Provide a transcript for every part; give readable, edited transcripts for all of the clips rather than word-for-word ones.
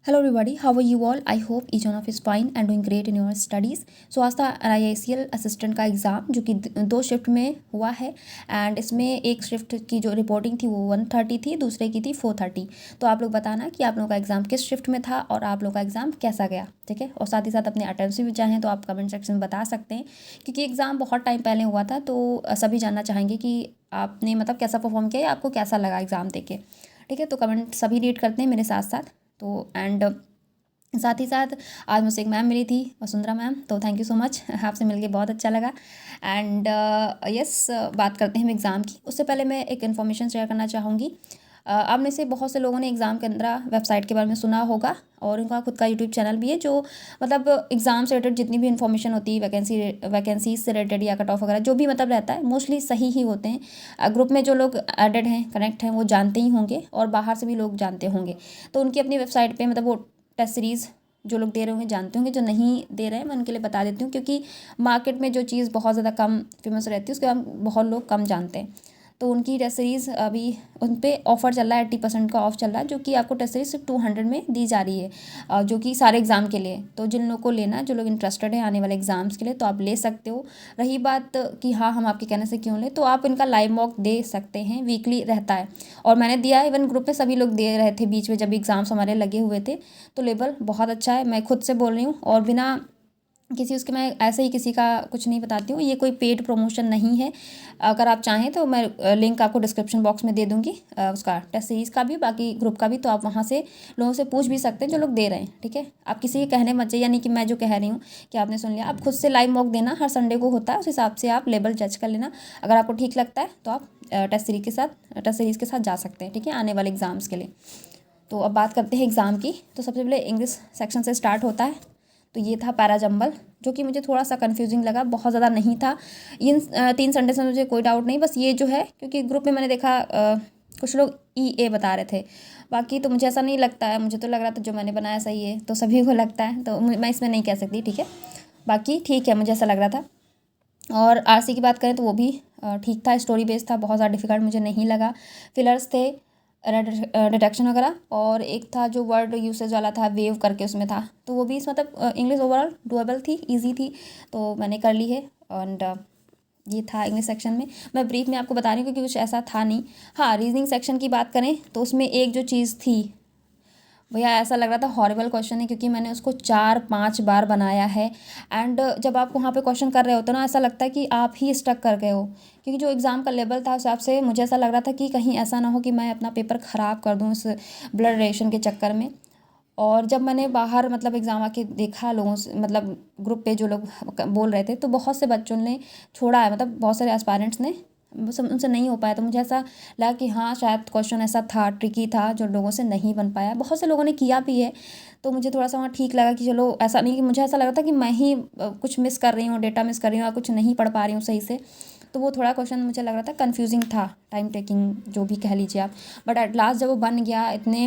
Hello everybody, how are you all? I hope each one of is fine and doing great in your studies. So आज था IICL assistant का exam जो कि दो shift में हुआ है एंड इसमें एक शिफ्ट की जो रिपोर्टिंग थी वो 1:30 थी, दूसरे की थी 4:30। तो आप लोग बताना कि आप लोगों का एग्ज़ाम किस शिफ्ट में था और आप लोग का एग्ज़ाम कैसा गया, ठीक है। और साथ ही साथ अपने अटेंडेंस भी चाहें तो आप कमेंट सेक्शन में बता सकते हैं, क्योंकि एग्ज़ाम बहुत टाइम पहले हुआ था तो सभी जानना चाहेंगे कि आपने मतलब कैसा परफॉर्म किया या आपको कैसा लगा एग्ज़ाम दे के, ठीक है। तो कमेंट सभी रीड करते हैं मेरे साथ साथ। तो एंड साथ ही साथ आज मुझसे एक मैम मिली थी, वसुंधरा मैम, तो थैंक यू सो मच, आपसे मिलके बहुत अच्छा लगा। एंड यस, बात करते हैं हम एग्ज़ाम की। उससे पहले मैं एक इन्फॉर्मेशन शेयर करना चाहूँगी। आप में से बहुत से लोगों ने एग्ज़ाम के अंदर वेबसाइट के बारे में सुना होगा और उनका खुद का यूट्यूब चैनल भी है जो मतलब एग्ज़ाम से रिलेटेड जितनी भी इन्फॉर्मेशन होती है, वैकेंसीज से रिलेटेड या कट ऑफ वगैरह जो भी मतलब रहता है मोस्टली सही ही होते हैं। ग्रुप में जो लोग एडेड हैं, कनेक्ट हैं, वो जानते ही होंगे और बाहर से भी लोग जानते होंगे। तो उनकी अपनी वेबसाइट पर मतलब वो टेस्ट सीरीज़ जो लोग दे रहे होंगे जानते होंगे, जो नहीं दे रहे हैं मैं उनके लिए बता देती हूँ, क्योंकि मार्केट में जो चीज़ बहुत ज़्यादा कम फेमस रहती है उसके बारे में बहुत लोग कम जानते हैं। तो उनकी टेस्ट सीरीज़ अभी उन पर ऑफ़र चल रहा है, 80% का ऑफ चल रहा है, जो कि आपको टेस्ट सीरीज़ सिर्फ 200 में दी जा रही है, जो कि सारे एग्ज़ाम के लिए। तो जिन लोगों को लेना है, जो लोग इंटरेस्टेड है आने वाले एग्ज़ाम्स के लिए, तो आप ले सकते हो। रही बात कि हाँ हम आपके कहने से क्यों लें, तो आप इनका लाइव मॉक दे सकते हैं, वीकली रहता है और मैंने दिया है। इवन ग्रुप में सभी लोग दे रहे थे बीच में जब एग्ज़ाम्स हमारे लगे हुए थे। तो लेवल बहुत अच्छा है, मैं खुद से बोल रही हूँ और बिना किसी उसके मैं ऐसे ही किसी का कुछ नहीं बताती हूँ, ये कोई पेड प्रमोशन नहीं है। अगर आप चाहें तो मैं लिंक आपको डिस्क्रिप्शन बॉक्स में दे दूँगी, उसका टेस्ट सीरीज़ का भी, बाकी ग्रुप का भी, तो आप वहाँ से लोगों से पूछ भी सकते हैं जो लोग दे रहे हैं, ठीक है। आप किसी के कहने मत जाइए, यानी कि मैं जो कह रही हूँ कि आपने सुन लिया, आप खुद से लाइव मॉक देना, हर संडे को होता है, उस हिसाब से आप लेवल जज कर लेना। अगर आपको ठीक लगता है तो आप टेस्ट सीरीज़ के साथ जा सकते हैं, ठीक है, आने वाले एग्ज़ाम्स के लिए। तो अब बात करते हैं एग्ज़ाम की। तो सबसे पहले इंग्लिश सेक्शन से स्टार्ट होता है। तो ये था पैरा जंबल, जो कि मुझे थोड़ा सा कंफ्यूजिंग लगा, बहुत ज़्यादा नहीं था। इन 3 संडे से मुझे कोई डाउट नहीं, बस ये जो है क्योंकि ग्रुप में मैंने देखा कुछ लोग EA बता रहे थे, बाकी तो मुझे ऐसा नहीं लगता है। मुझे तो लग रहा था जो मैंने बनाया सही है, तो सभी को लगता है, तो मैं इसमें नहीं कह सकती, ठीक है। बाकी ठीक है, मुझे ऐसा लग रहा था। और RC की बात करें तो वो भी ठीक था, स्टोरी बेस्ड था, बहुत ज़्यादा डिफिकल्ट मुझे नहीं लगा। फिलर्स थे, डिडक्शन वगैरह, और एक था जो वर्ड यूसेज वाला था, वेव करके उसमें था, तो वो भी मतलब इंग्लिश ओवरऑल डुएबल थी, ईजी थी, तो मैंने कर ली है। एंड ये था इंग्लिश सेक्शन में। मैं ब्रीफ में आपको बता रही हूँ क्योंकि कुछ ऐसा था नहीं। हाँ, रीजनिंग सेक्शन की बात करें तो उसमें एक जो चीज़ थी भैया, ऐसा लग रहा था हॉरिबल क्वेश्चन है, क्योंकि मैंने उसको 4-5 बार बनाया है। एंड जब आप वहाँ पे क्वेश्चन कर रहे होते हो ना, ऐसा लगता है कि आप ही स्टक कर गए हो, क्योंकि जो एग्ज़ाम का लेवल था उस हिसाब से मुझे ऐसा लग रहा था कि कहीं ऐसा ना हो कि मैं अपना पेपर ख़राब कर दूँ इस ब्लड रिलेशन के चक्कर में। और जब मैंने बाहर मतलब एग्ज़ाम आके देखा लोगों से, मतलब ग्रुप पे जो लोग बोल रहे थे, तो बहुत से बच्चों ने छोड़ा है, मतलब बहुत सारे एस्पायरेंट्स ने, उनसे नहीं हो पाया। तो मुझे ऐसा लगा कि हाँ शायद क्वेश्चन ऐसा था, ट्रिकी था, जो लोगों से नहीं बन पाया। बहुत से लोगों ने किया भी है, तो मुझे थोड़ा सा वहाँ ठीक लगा कि चलो ऐसा नहीं कि मुझे ऐसा लगा था कि मैं ही कुछ मिस कर रही हूँ, डेटा मिस कर रही हूँ या कुछ नहीं पढ़ पा रही हूँ सही से। तो वो थोड़ा क्वेश्चन मुझे लग रहा था कन्फ्यूजिंग था, टाइम टेकिंग जो भी कह लीजिए आप। बट एट लास्ट जब वो बन गया इतने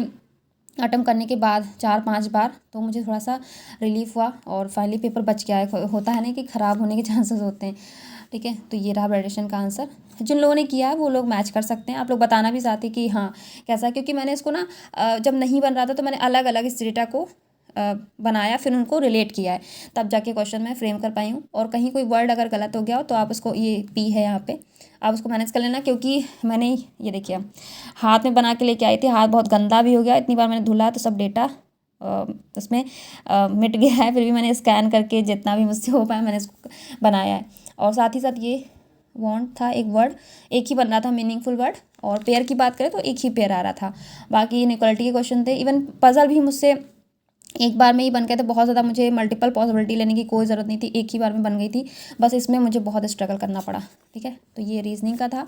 अटेम्प्ट करने के बाद 4-5 बार, तो मुझे थोड़ा सा रिलीफ हुआ और फाइनली पेपर बच गया है। होता है ना कि ख़राब होने के चांसेस होते हैं, ठीक है। तो ये रहा वैलिडेशन का आंसर। जिन लोगों ने किया है वो लोग मैच कर सकते हैं। आप लोग बताना भी चाहते कि हाँ कैसा है, क्योंकि मैंने इसको ना जब नहीं बन रहा था तो मैंने अलग अलग इस डेटा को बनाया, फिर उनको रिलेट किया है, तब जाके क्वेश्चन मैं फ्रेम कर पाई हूँ। और कहीं कोई वर्ड अगर गलत हो गया हो तो आप उसको, ये P है यहाँ पे, आप उसको मैनेज कर लेना, क्योंकि मैंने ये देखिए हाथ में बना के लेके आई थी, हाथ बहुत गंदा भी हो गया, इतनी बार मैंने धुला तो सब डेटा उसमें मिट गया है। फिर भी मैंने स्कैन करके जितना भी मुझसे हो पाया मैंने इसको बनाया है। और साथ ही साथ ये वांट था, एक वर्ड एक ही बन रहा था, मीनिंगफुल वर्ड। और पेयर की बात करें तो एक ही पेयर आ रहा था। बाकी इनइक्वालिटी के क्वेश्चन थे। इवन पजल भी मुझसे एक बार में ही बन गए थे, बहुत ज़्यादा मुझे मल्टीपल पॉसिबिलिटी लेने की कोई ज़रूरत नहीं थी, एक ही बार में बन गई थी। बस इसमें मुझे बहुत स्ट्रगल करना पड़ा, ठीक है। तो ये रीजनिंग का था,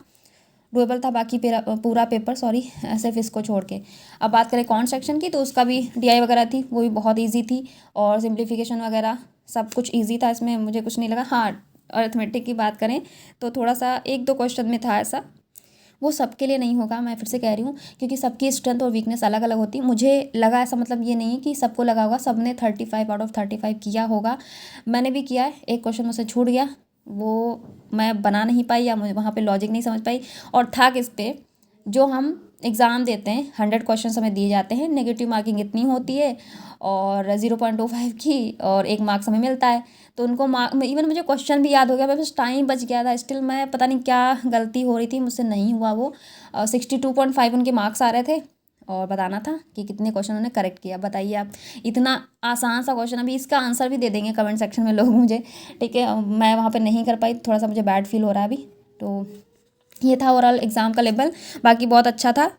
डुएबल था बाकी पूरा पेपर, सॉरी, सिर्फ इसको छोड़ के। अब बात करें कौन सेक्शन की, तो उसका भी DI वगैरह थी, वो भी बहुत ईजी थी, और सिंप्लीफिकेशन वगैरह सब कुछ ईजी था, इसमें मुझे कुछ नहीं लगा। हाँ, अर्थमेटिक की बात करें तो थोड़ा सा 1-2 क्वेश्चन में था ऐसा, वो सबके लिए नहीं होगा, मैं फिर से कह रही हूँ, क्योंकि सबकी स्ट्रेंथ और वीकनेस अलग अलग होती है। मुझे लगा ऐसा, मतलब ये नहीं है कि सबको लगा होगा, सब ने 35/35 किया होगा, मैंने भी किया है। एक क्वेश्चन मुझसे छूट गया, वो मैं बना नहीं पाई, या मुझे वहाँ पे लॉजिक नहीं समझ पाई, और था किस पे, जो हम एग्ज़ाम देते हैं 100 क्वेश्चन हमें दिए जाते हैं, नेगेटिव मार्किंग इतनी होती है और 0.25 की और 1 मार्क्स हमें मिलता है। तो उनको इवन मुझे क्वेश्चन भी याद हो गया, मेरे पास टाइम बच गया था, स्टिल मैं पता नहीं क्या गलती हो रही थी मुझसे नहीं हुआ वो। 62.5 उनके मार्क्स आ रहे थे और बताना था कि कितने क्वेश्चन उन्होंने करेक्ट किया। बताइए आप, इतना आसान सा क्वेश्चन, अभी इसका आंसर भी दे देंगे कमेंट सेक्शन में लोग मुझे, ठीक है। मैं वहाँ पे नहीं कर पाई, थोड़ा सा मुझे बैड फील हो रहा है अभी। तो ये था ओवरऑल एग्ज़ाम का लेवल, बाकी बहुत अच्छा था।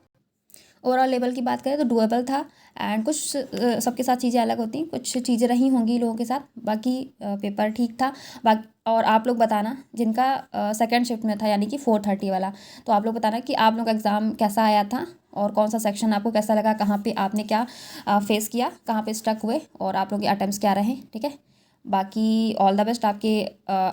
ओवरऑल लेवल की बात करें तो डुएबल था एंड कुछ सबके साथ चीज़ें अलग होती हैं, कुछ चीज़ें रही होंगी लोगों के साथ, बाकी पेपर ठीक था। बाकी और आप लोग बताना जिनका सेकंड शिफ्ट में था यानी कि 4:30 वाला, तो आप लोग बताना कि आप लोग का एग्ज़ाम कैसा आया था और कौन सा सेक्शन आपको कैसा लगा, कहाँ पे आपने क्या फेस किया, कहाँ पे स्टक हुए और आप लोग के अटेम्प्ट्स क्या रहे, ठीक है। बाकी ऑल द बेस्ट आपके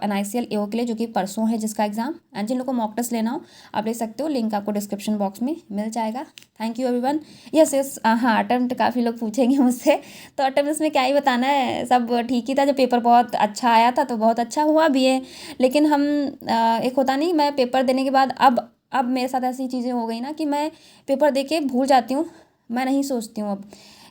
NICL AO के लिए, जो कि परसों है जिसका एग्ज़ाम। एंड जिन लोगों को मॉक टेस्ट लेना हो आप ले सकते हो, लिंक आपको डिस्क्रिप्शन बॉक्स में मिल जाएगा। Thank you everyone. यस हाँ, अटेम्प्ट काफ़ी लोग पूछेंगे मुझसे, तो अटेम्प्ट में क्या ही बताना है, सब ठीक ही था। जब पेपर बहुत अच्छा आया था तो बहुत अच्छा हुआ भी है, लेकिन हम एक होता नहीं, मैं पेपर देने के बाद अब मेरे साथ ऐसी चीज़ें हो गई ना कि मैं पेपर दे के भूल जाती हूँ, मैं नहीं सोचती हूँ अब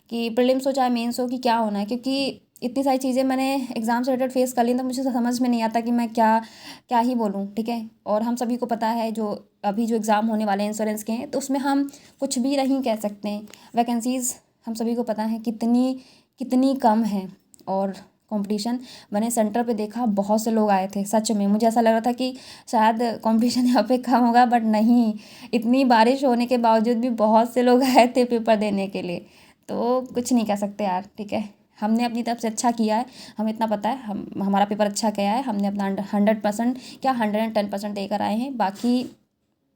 कि प्रीलिम्स हो चाहे मेंस हो कि क्या होना है, क्योंकि इतनी सारी चीज़ें मैंने एग्ज़ाम से रिलेटेड फेस कर ली, तो मुझे समझ में नहीं आता कि मैं क्या क्या ही बोलूँ, ठीक है। और हम सभी को पता है जो अभी जो एग्ज़ाम होने वाले हैं इंश्योरेंस के हैं, तो उसमें हम कुछ भी नहीं कह सकते हैं। वैकेंसीज़ हम सभी को पता है कितनी कितनी कम है और कंपटीशन, मैंने सेंटर पे देखा बहुत से लोग आए थे, सच में मुझे ऐसा लग रहा था कि शायद कंपटीशन यहाँ पे कम होगा, बट नहीं, इतनी बारिश होने के बावजूद भी बहुत से लोग आए थे पेपर देने के लिए। तो कुछ नहीं कह सकते यार, ठीक है। हमने अपनी तरफ से अच्छा किया है, हमें इतना पता है, हमारा पेपर अच्छा गया है, हमने अपना 100% क्या 110% देकर आए हैं। बाकी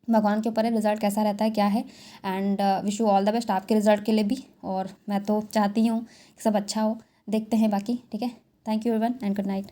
भगवान के ऊपर है रिज़ल्ट कैसा रहता है क्या है। And wish you all the best आपके रिज़ल्ट के लिए भी, और मैं तो चाहती हूँ कि सब अच्छा हो, देखते हैं बाकी, ठीक है। Thank you everyone and good night.